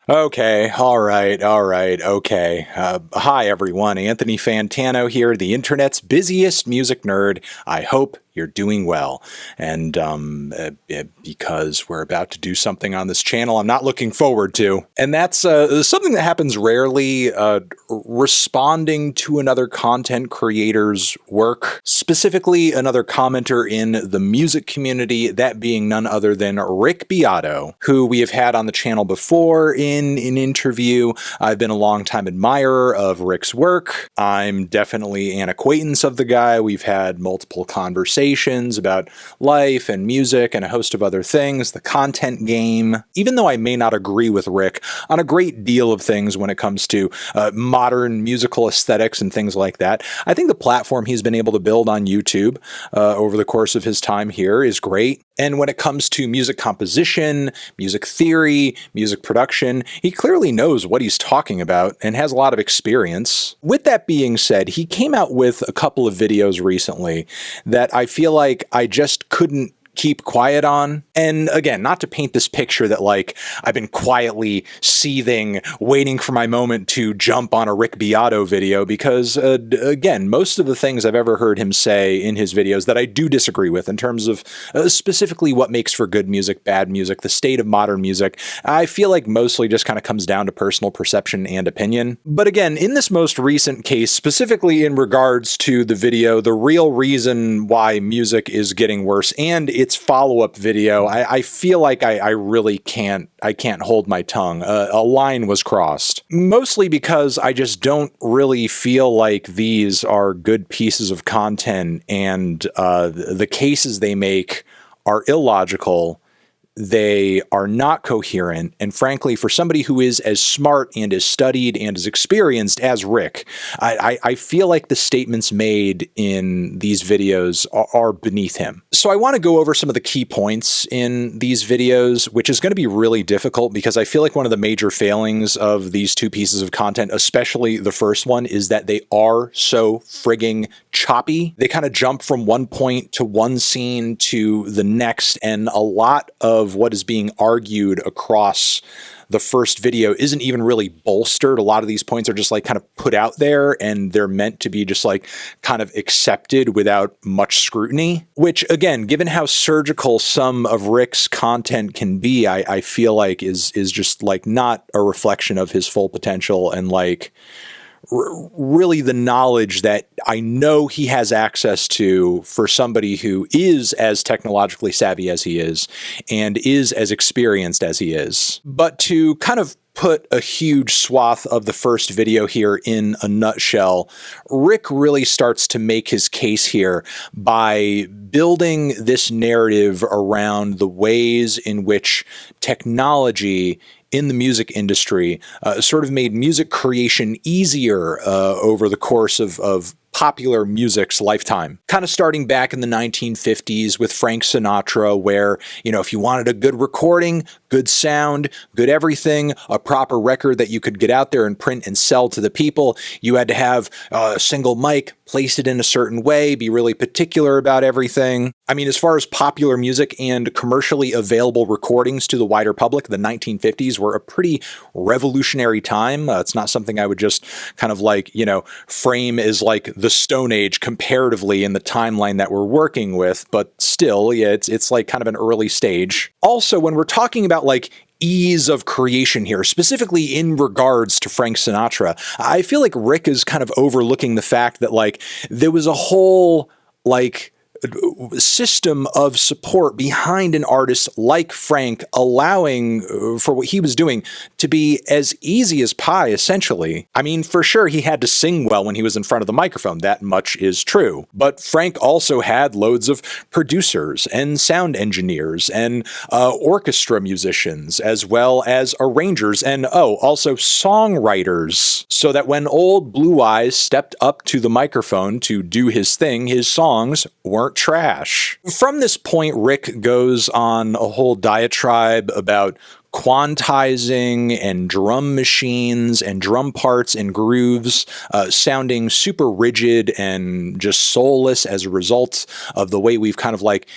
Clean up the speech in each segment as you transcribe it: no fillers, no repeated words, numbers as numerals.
Okay, okay. Hi everyone, Anthony Fantano here, the internet's busiest music nerd. I hope you're doing well. And because we're about to do something on this channel I'm not looking forward to. And that's something that happens rarely, responding to another content creator's work, specifically another commenter in the music community, that being none other than Rick Beato, who we have had on the channel before in an interview. I've been a longtime admirer of Rick's work. I'm definitely an acquaintance of the guy. We've had multiple conversations about life and music and a host of other things, the content game. Even though I may not agree with Rick on a great deal of things when it comes to modern musical aesthetics and things like that, I think the platform he's been able to build on YouTube over the course of his time here is great. And when it comes to music composition, music theory, music production, he clearly knows what he's talking about and has a lot of experience. With that being said, he came out with a couple of videos recently that I feel like I just couldn't keep quiet on. And again, not to paint this picture that like I've been quietly seething, waiting for my moment to jump on a Rick Beato video, because again, most of the things I've ever heard him say in his videos that I do disagree with in terms of specifically what makes for good music, bad music, the state of modern music, I feel like mostly just kind of comes down to personal perception and opinion. But again, in this most recent case, specifically in regards to the video, the real reason why music is getting worse and its follow-up video, I feel like I really can't hold my tongue. A line was crossed. Mostly because I just don't really feel like these are good pieces of content, and the cases they make are illogical. They are not coherent, and frankly, for somebody who is as smart and as studied and as experienced as Rick, I feel like the statements made in these videos are beneath him. So I want to go over some of the key points in these videos, which is going to be really difficult because I feel like one of the major failings of these two pieces of content, especially the first one, is that they are so frigging choppy. They kind of jump from one point to one scene to the next, and a lot of what is being argued across the first video isn't even really bolstered. A lot of these points are just like kind of put out there, and they're meant to be just like kind of accepted without much scrutiny, which again, given how surgical some of Rick's content can be, I feel like is just like not a reflection of his full potential and like really the knowledge that I know he has access to for somebody who is as technologically savvy as he is and is as experienced as he is. But to kind of put a huge swath of the first video here in a nutshell, Rick really starts to make his case here by building this narrative around the ways in which technology in the music industry sort of made music creation easier over the course of popular music's lifetime. Kind of starting back in the 1950s with Frank Sinatra, where, you know, if you wanted a good recording, good sound, good everything, a proper record that you could get out there and print and sell to the people, you had to have a single mic, place it in a certain way, be really particular about everything. I mean, as far as popular music and commercially available recordings to the wider public, the 1950s were a pretty revolutionary time. It's not something I would just kind of like, you know, frame as like the Stone Age comparatively in the timeline that we're working with, but still, yeah, it's like kind of an early stage. Also, when we're talking about like ease of creation here, specifically in regards to Frank Sinatra, I feel like Rick is kind of overlooking the fact that like there was a whole like system of support behind an artist like Frank, allowing for what he was doing to be as easy as pie, essentially. I mean, for sure, he had to sing well when he was in front of the microphone. That much is true. But Frank also had loads of producers and sound engineers and orchestra musicians, as well as arrangers and, also songwriters, so that when old Blue Eyes stepped up to the microphone to do his thing, his songs weren't trash. From this point, Rick goes on a whole diatribe about quantizing and drum machines and drum parts and grooves sounding super rigid and just soulless as a result of the way we've kind of like,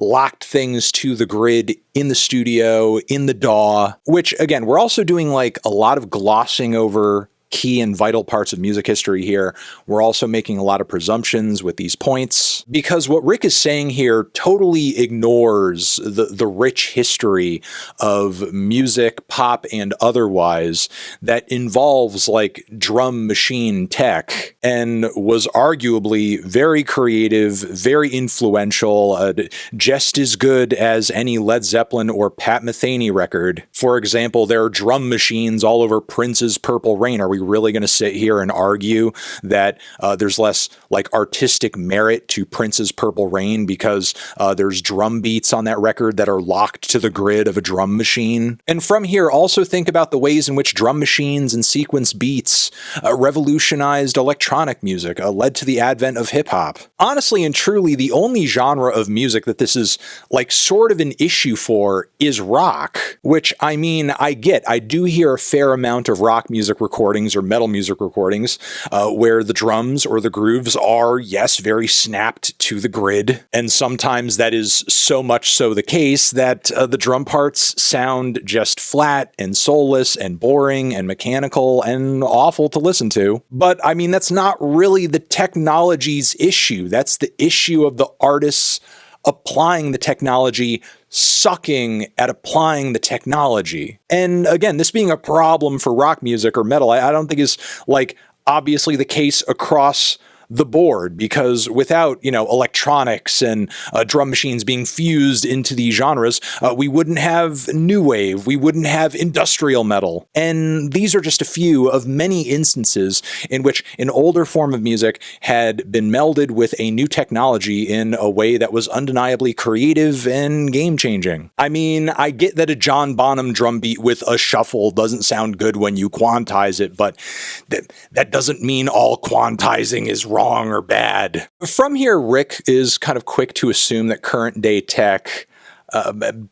locked things to the grid in the studio, in the DAW, which again, we're also doing like a lot of glossing over key and vital parts of music history here. We're also making a lot of presumptions with these points, because what Rick is saying here totally ignores the rich history of music, pop and otherwise, that involves like drum machine tech and was arguably very creative, very influential, just as good as any Led Zeppelin or Pat Metheny record. For example, there are drum machines all over Prince's Purple Rain. Are we really going to sit here and argue that there's less like artistic merit to Prince's Purple Rain because there's drum beats on that record that are locked to the grid of a drum machine? And from here, also think about the ways in which drum machines and sequence beats revolutionized electronic music, led to the advent of hip hop. Honestly and truly, the only genre of music that this is like sort of an issue for is rock, which I mean, I do hear a fair amount of rock music recordings or metal music recordings where the drums or the grooves are, yes, very snapped to the grid. And sometimes that is so much so the case that the drum parts sound just flat and soulless and boring and mechanical and awful to listen to. But I mean, that's not really the technology's issue. That's the issue of the artists applying the technology, sucking at applying the technology. And again, this being a problem for rock music or metal, I don't think is like obviously the case across the board, because without, electronics and drum machines being fused into these genres, we wouldn't have new wave, we wouldn't have industrial metal. And these are just a few of many instances in which an older form of music had been melded with a new technology in a way that was undeniably creative and game-changing. I mean, I get that a John Bonham drum beat with a shuffle doesn't sound good when you quantize it, but that doesn't mean all quantizing is wrong or bad. From here, Rick is kind of quick to assume that current day tech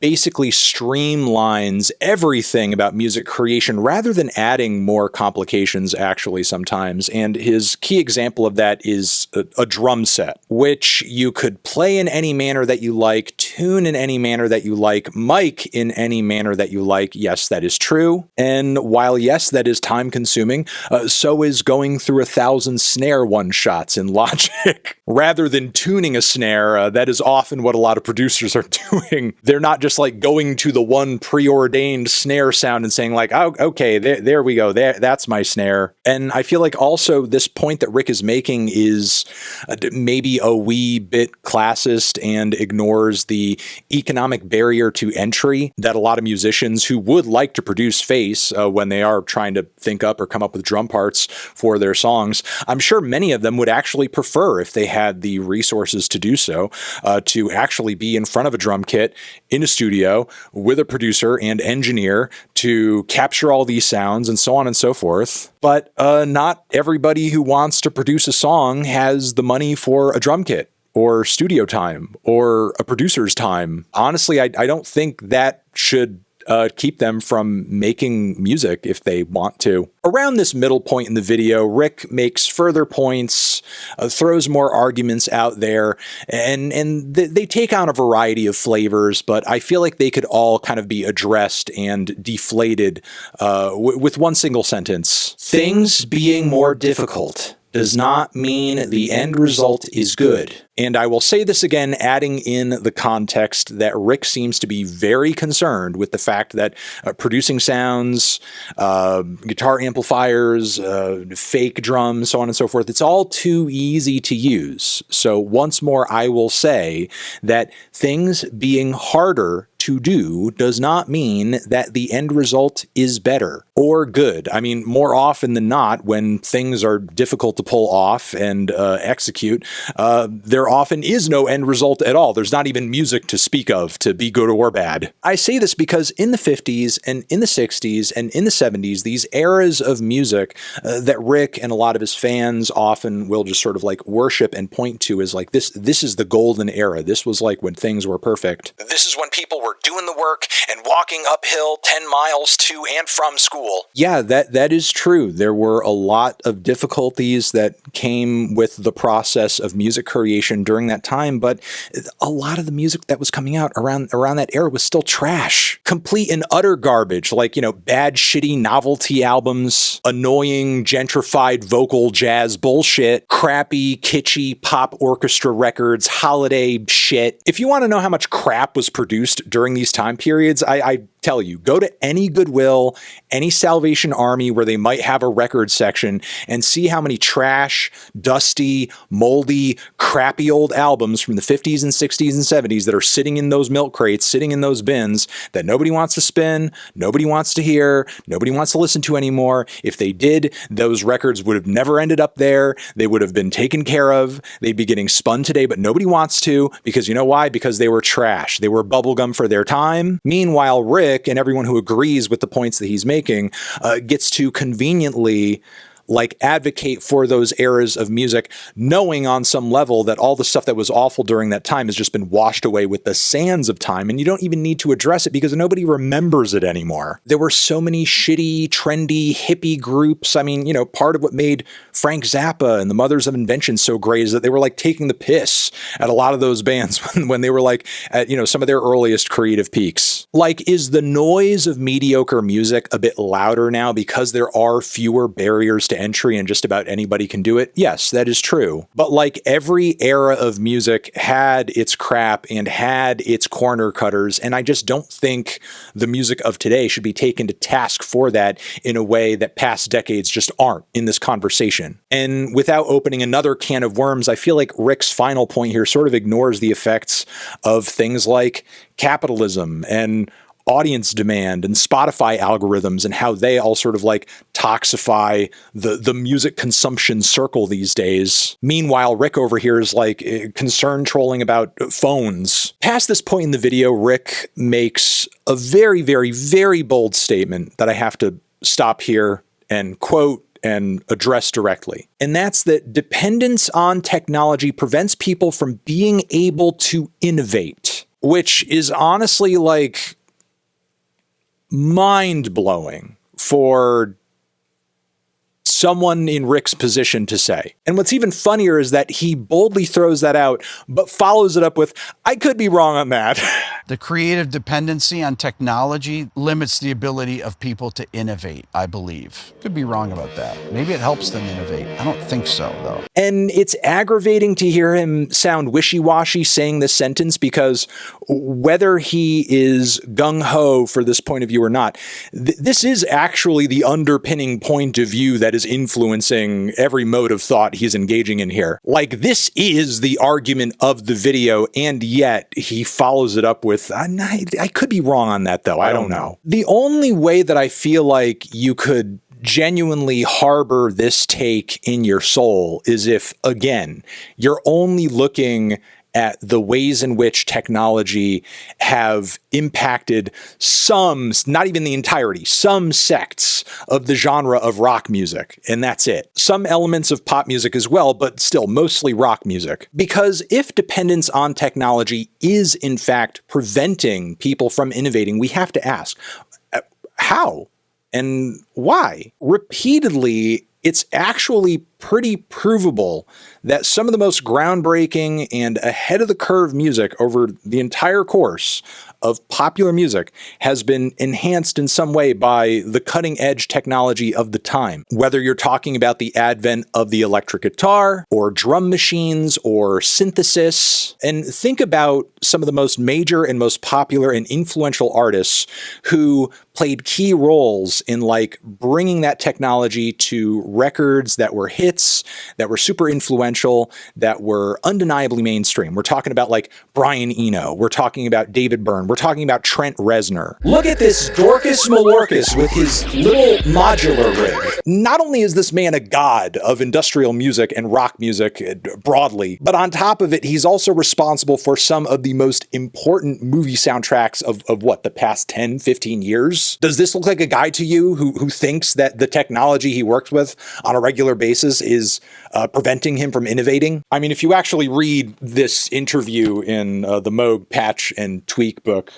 basically streamlines everything about music creation rather than adding more complications actually sometimes. And his key example of that is a drum set, which you could play in any manner that you like, tune in any manner that you like, mic in any manner that you like. Yes, that is true. And while yes, that is time consuming, so is going through 1,000 snare one-shots in Logic. Rather than tuning a snare, that is often what a lot of producers are doing. They're not just like going to the one preordained snare sound and saying like, oh, okay, there we go. That's my snare. And I feel like also this point that Rick is making is maybe a wee bit classist and ignores the economic barrier to entry that a lot of musicians who would like to produce face when they are trying to think up or come up with drum parts for their songs. I'm sure many of them would actually prefer, if they had the resources to do so, to actually be in front of a drum kit in a studio with a producer and engineer to capture all these sounds and so on and so forth. But not everybody who wants to produce a song has the money for a drum kit or studio time or a producer's time. Honestly, I don't think that should keep them from making music if they want to. Around this middle point in the video, Rick makes further points, throws more arguments out there, and they take on a variety of flavors, but I feel like they could all kind of be addressed and deflated with one single sentence. Things being more difficult does not mean the end result is good. And I will say this again, adding in the context that Rick seems to be very concerned with the fact that producing sounds, guitar amplifiers, fake drums, so on and so forth, it's all too easy to use. So once more, I will say that things being harder to do does not mean that the end result is better or good. I mean, more often than not, when things are difficult to pull off and execute, there there often is no end result at all. There's not even music to speak of to be good or bad. I say this because in the 50s and in the 60s and in the 70s, these eras of music that Rick and a lot of his fans often will just sort of like worship and point to as like, this is the golden era. This was like when things were perfect. This is when people were doing the work and walking uphill 10 miles to and from school. Yeah, that is true. There were a lot of difficulties that came with the process of music creation during that time, but a lot of the music that was coming out around that era was still trash. Complete and utter garbage, like, bad, shitty novelty albums, annoying, gentrified vocal jazz bullshit, crappy, kitschy pop orchestra records, holiday shit. If you want to know how much crap was produced during these time periods, I tell you, go to any Goodwill, any Salvation Army where they might have a record section and see how many trash, dusty, moldy, crappy old albums from the 50s and 60s and 70s that are sitting in those milk crates, sitting in those bins that nobody wants to spin, nobody wants to hear, nobody wants to listen to anymore. If they did, those records would have never ended up there. They would have been taken care of. They'd be getting spun today, but nobody wants to, because you know why? Because they were trash. They were bubblegum for their time. Meanwhile, Rick and everyone who agrees with the points that he's making gets to conveniently advocate for those eras of music, knowing on some level that all the stuff that was awful during that time has just been washed away with the sands of time, and you don't even need to address it because nobody remembers it anymore. There were so many shitty, trendy, hippie groups. I mean, part of what made Frank Zappa and the Mothers of Invention so great is that they were taking the piss at a lot of those bands when they were at some of their earliest creative peaks. Is the noise of mediocre music a bit louder now because there are fewer barriers to entry and just about anybody can do it? Yes, that is true. But every era of music had its crap and had its corner cutters, and I just don't think the music of today should be taken to task for that in a way that past decades just aren't in this conversation. And without opening another can of worms, I feel like Rick's final point here sort of ignores the effects of things like capitalism and audience demand and Spotify algorithms and how they all sort of toxify the music consumption circle these days. Meanwhile, Rick over here is concerned trolling about phones. Past this point in the video, Rick makes a very, very, very bold statement that I have to stop here and quote and address directly. And that's that dependence on technology prevents people from being able to innovate, which is honestly mind-blowing for someone in Rick's position to say. And what's even funnier is that he boldly throws that out, but follows it up with, I could be wrong on that. The creative dependency on technology limits the ability of people to innovate, I believe. Could be wrong about that. Maybe it helps them innovate. I don't think so, though. And it's aggravating to hear him sound wishy-washy saying this sentence, because whether he is gung-ho for this point of view or not, this is actually the underpinning point of view that is influencing every mode of thought he's engaging in here. This is the argument of the video, and yet he follows it up with, I could be wrong on that, though. I don't know. The only way that I feel like you could genuinely harbor this take in your soul is if, again, you're only looking at the ways in which technology have impacted some, not even the entirety, some sects of the genre of rock music, and that's it. Some elements of pop music as well, but still mostly rock music. Because if dependence on technology is in fact preventing people from innovating, we have to ask, how and why? Repeatedly, it's actually pretty provable that some of the most groundbreaking and ahead of the curve music over the entire course of popular music has been enhanced in some way by the cutting edge technology of the time. Whether you're talking about the advent of the electric guitar or drum machines or synthesis, and think about some of the most major and most popular and influential artists who played key roles in like bringing that technology to records that were hits, that were super influential, that were undeniably mainstream. We're talking about like Brian Eno. We're talking about David Byrne. We're talking about Trent Reznor. Look at this Dorcas Malorcas with his little modular rig. Not only is this man a god of industrial music and rock music broadly, but on top of it, he's also responsible for some of the most important movie soundtracks of what, the past 10, 15 years? Does this look like a guy to you who thinks that the technology he works with on a regular basis is preventing him from innovating? I mean, if you actually read this interview in the Moog Patch and Tweak book,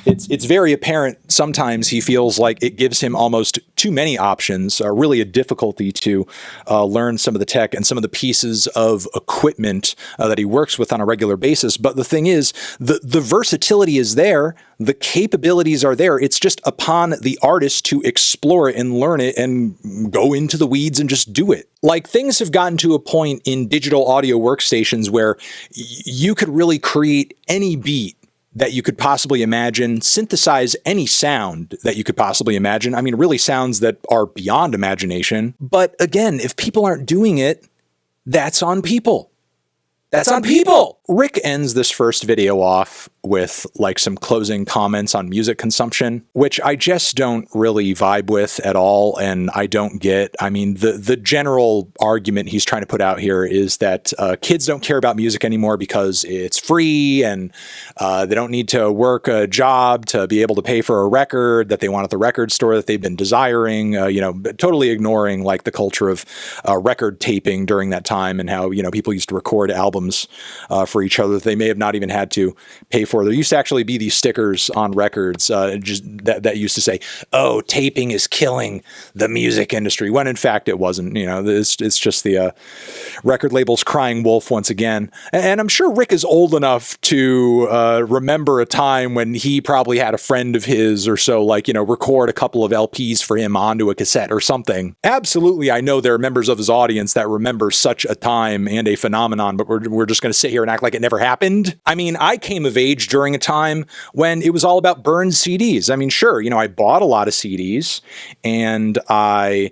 it's very apparent sometimes he feels like it gives him almost too many options, really a difficulty to learn some of the tech and some of the pieces of equipment that he works with on a regular basis. But the thing is, the versatility is there. The capabilities are there. It's just upon the artist to explore it and learn it and go into the weeds and just do it. Like, things have gotten to a point in digital audio workstations where you could really create any beat that you could possibly imagine, synthesize any sound that you could possibly imagine. I mean, really sounds that are beyond imagination. But again, if people aren't doing it, that's on people. That's on people. Rick ends this first video off with like some closing comments on music consumption, which I just don't really vibe with at all, and I don't get. I mean, the general argument he's trying to put out here is that kids don't care about music anymore because it's free, and they don't need to work a job to be able to pay for a record that they want at the record store that they've been desiring, totally ignoring like the culture of record taping during that time and how, people used to record albums for each other that they may have not even had to pay for. There used to actually be these stickers on records just that used to say, "Oh, taping is killing the music industry," when in fact it wasn't. It's just the record labels crying wolf once again. And I'm sure Rick is old enough to remember a time when he probably had a friend of his or so, record a couple of LPs for him onto a cassette or something. Absolutely, I know there are members of his audience that remember such a time and a phenomenon, but we're just going to sit here and act like it never happened. I mean, I came of age during a time when it was all about burned CDs. I mean, sure, I bought a lot of CDs and I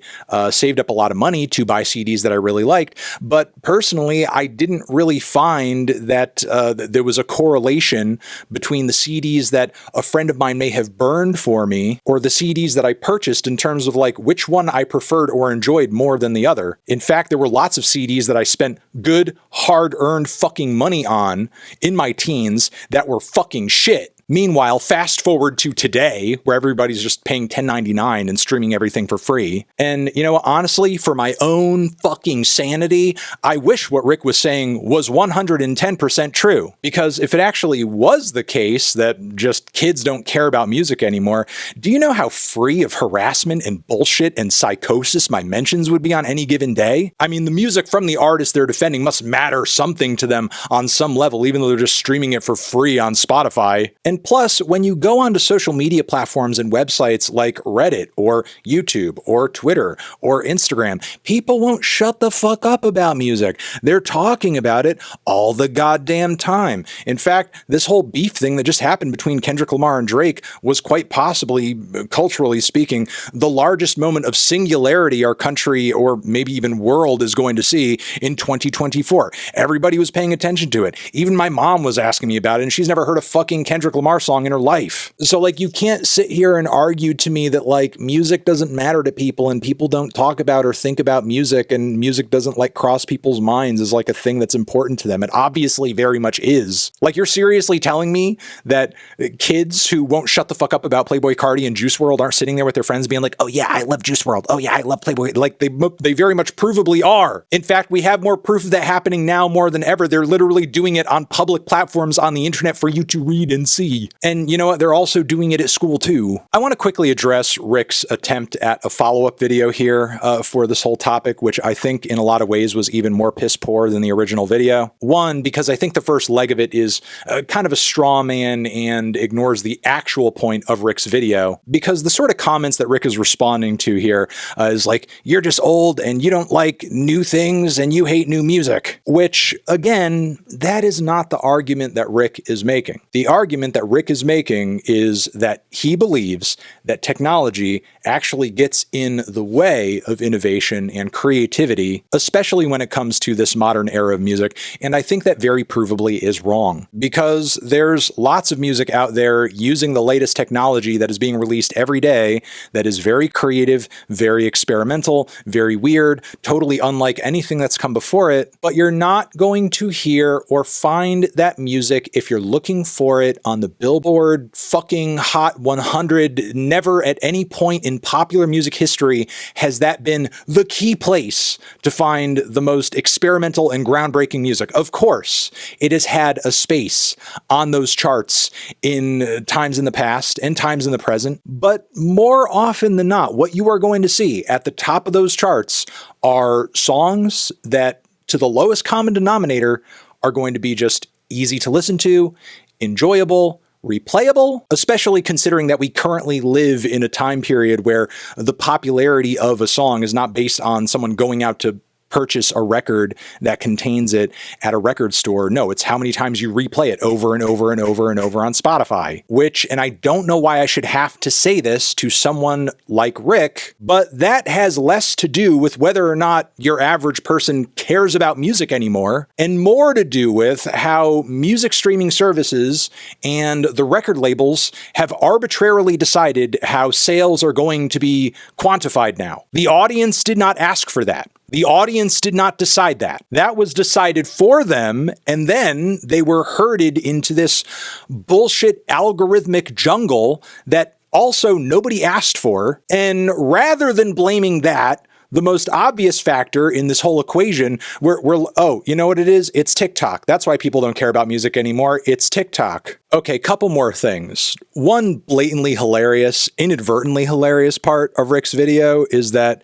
saved up a lot of money to buy CDs that I really liked. But personally, I didn't really find that there was a correlation between the CDs that a friend of mine may have burned for me or the CDs that I purchased in terms of like which one I preferred or enjoyed more than the other. In fact, there were lots of CDs that I spent good, hard-earned fucking money on in my teens that were fucking shit. Meanwhile, fast forward to today, where everybody's just paying $10.99 and streaming everything for free. And, honestly, for my own fucking sanity, I wish what Rick was saying was 110% true. Because if it actually was the case that just kids don't care about music anymore, do you know how free of harassment and bullshit and psychosis my mentions would be on any given day? I mean, the music from the artist they're defending must matter something to them on some level, even though they're just streaming it for free on Spotify. And plus, when you go onto social media platforms and websites like Reddit or YouTube or Twitter or Instagram, people won't shut the fuck up about music. They're talking about it all the goddamn time. In fact, this whole beef thing that just happened between Kendrick Lamar and Drake was quite possibly, culturally speaking, the largest moment of singularity our country or maybe even world is going to see in 2024. Everybody was paying attention to it. Even my mom was asking me about it, and she's never heard a fucking Kendrick Lamar song in her life. So you can't sit here and argue to me that music doesn't matter to people and people don't talk about or think about music and music doesn't cross people's minds as a thing that's important to them. It obviously very much is. You're seriously telling me that kids who won't shut the fuck up about Playboi Carti and Juice WRLD aren't sitting there with their friends being like, "Oh yeah, I love Juice WRLD. Oh yeah, I love Playboi." They very much provably are. In fact, we have more proof of that happening now more than ever. They're literally doing it on public platforms on the internet for you to read and see. And you know what? They're also doing it at school too. I want to quickly address Rick's attempt at a follow-up video here for this whole topic, which I think in a lot of ways was even more piss poor than the original video. One, because I think the first leg of it is kind of a straw man and ignores the actual point of Rick's video, because the sort of comments that Rick is responding to here is "You're just old and you don't like new things and you hate new music," which again, that is not the argument that Rick is making. The argument that that Rick is making is that he believes that technology actually gets in the way of innovation and creativity, especially when it comes to this modern era of music. And I think that very provably is wrong, because there's lots of music out there using the latest technology that is being released every day that is very creative, very experimental, very weird, totally unlike anything that's come before it. But you're not going to hear or find that music if you're looking for it on the Billboard fucking Hot 100. Never at any point in popular music history has that been the key place to find the most experimental and groundbreaking music. Of course, it has had a space on those charts in times in the past and times in the present, but more often than not, what you are going to see at the top of those charts are songs that, to the lowest common denominator, are going to be just easy to listen to, enjoyable, replayable, especially considering that we currently live in a time period where the popularity of a song is not based on someone going out to purchase a record that contains it at a record store. No, it's how many times you replay it over and over and over and over on Spotify, which, and I don't know why I should have to say this to someone like Rick, but that has less to do with whether or not your average person cares about music anymore, and more to do with how music streaming services and the record labels have arbitrarily decided how sales are going to be quantified now. The audience did not ask for that. The audience did not decide that. That was decided for them, and then they were herded into this bullshit algorithmic jungle that also nobody asked for. And rather than blaming that, the most obvious factor in this whole equation, oh, you know what it is? It's TikTok. That's why people don't care about music anymore. It's TikTok. Okay, couple more things. One blatantly hilarious, inadvertently hilarious part of Rick's video is that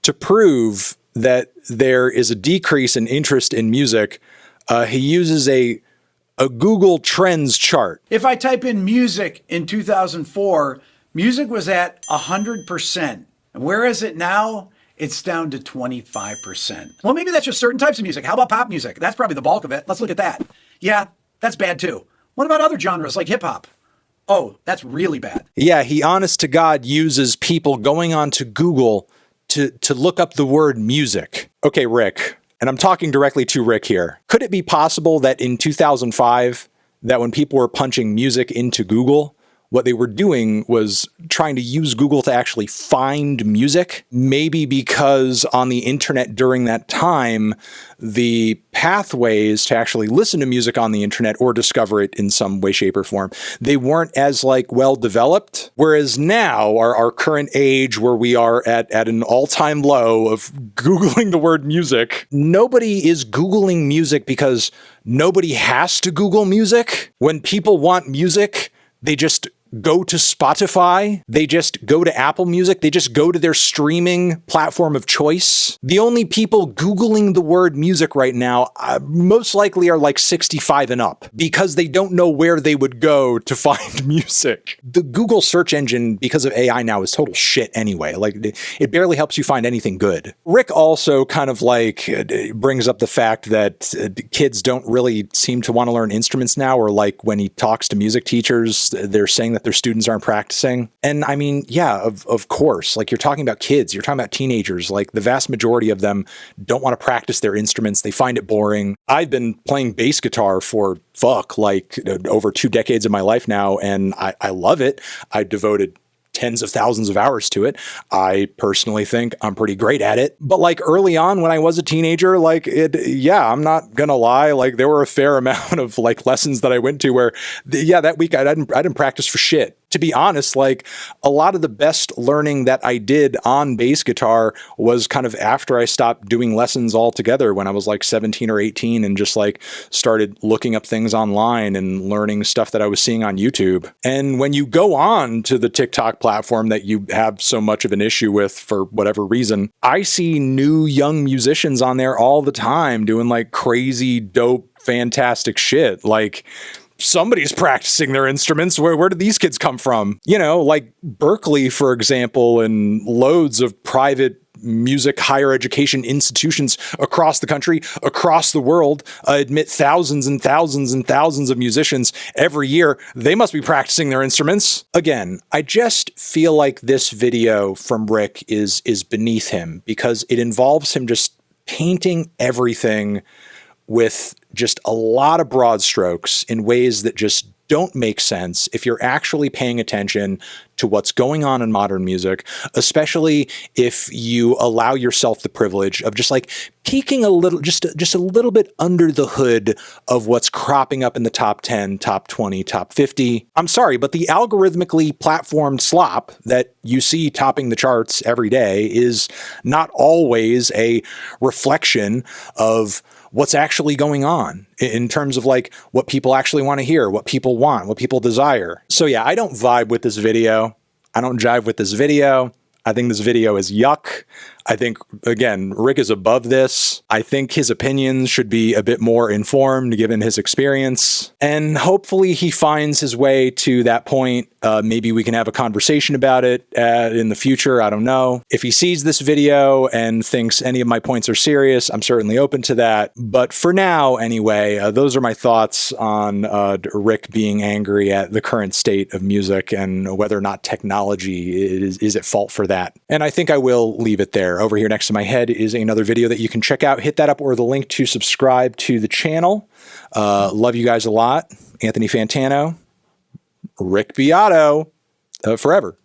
to prove that there is a decrease in interest in music, he uses a Google Trends chart. If I type in music in 2004, music was at 100%. And where is it now? It's down to 25%. Well, maybe that's just certain types of music. How about pop music? That's probably the bulk of it. Let's look at that. Yeah, that's bad too. What about other genres like hip hop? Oh, that's really bad. Yeah, he honest to God uses people going on to Google to look up the word music. Okay, Rick, and I'm talking directly to Rick here. Could it be possible that in 2005, that when people were punching music into Google, what they were doing was trying to use Google to actually find music? Maybe because on the internet during that time, the pathways to actually listen to music on the internet or discover it in some way, shape, or form, they weren't as well developed. Whereas now, our current age, where we are at an all-time low of Googling the word music, nobody is Googling music because nobody has to Google music. When people want music, they just go to Spotify, they just go to Apple Music, they just go to their streaming platform of choice. The only people Googling the word music right now most likely are 65 and up, because they don't know where they would go to find music. The Google search engine, because of AI now, is total shit anyway. It barely helps you find anything good. Rick also kind of brings up the fact that kids don't really seem to want to learn instruments now, or when he talks to music teachers, they're saying that their students aren't practicing. And I mean, yeah, of course, you're talking about kids, you're talking about teenagers, the vast majority of them don't want to practice their instruments. They find it boring. I've been playing bass guitar for over 2 decades of my life now, and I love it. I devoted tens of thousands of hours to it. I personally think I'm pretty great at it. But early on when I was a teenager, I'm not gonna lie, there were a fair amount of lessons that I went to where, that week I didn't practice for shit. To be honest, a lot of the best learning that I did on bass guitar was kind of after I stopped doing lessons altogether, when I was 17 or 18 and just started looking up things online and learning stuff that I was seeing on YouTube. And when you go on to the TikTok platform that you have so much of an issue with for whatever reason, I see new young musicians on there all the time doing crazy, dope, fantastic shit. Somebody's practicing their instruments. Where did these kids come from? Berkeley, for example, and loads of private music higher education institutions across the country, across the world, admit thousands and thousands and thousands of musicians every year. They must be practicing their instruments. Again, I just feel like this video from Rick is beneath him because it involves him just painting everything with just a lot of broad strokes in ways that just don't make sense if you're actually paying attention to what's going on in modern music, especially if you allow yourself the privilege of just like peeking a little, just a little bit under the hood of what's cropping up in the top 10, top 20, top 50. I'm sorry, but the algorithmically platformed slop that you see topping the charts every day is not always a reflection of what's actually going on in terms of like what people actually want to hear, what people want, what people desire. So yeah, I don't vibe with this video. I don't jive with this video. I think this video is yuck. I think, again, Rick is above this. I think his opinions should be a bit more informed given his experience. And hopefully he finds his way to that point. Maybe we can have a conversation about it in the future. I don't know. If he sees this video and thinks any of my points are serious, I'm certainly open to that. But for now, anyway, those are my thoughts on Rick being angry at the current state of music and whether or not technology is at fault for that. And I think I will leave it there. Over here next to my head is another video that you can check out. Hit that up or the link to subscribe to the channel. Love you guys a lot. Anthony Fantano, Rick Beato, forever.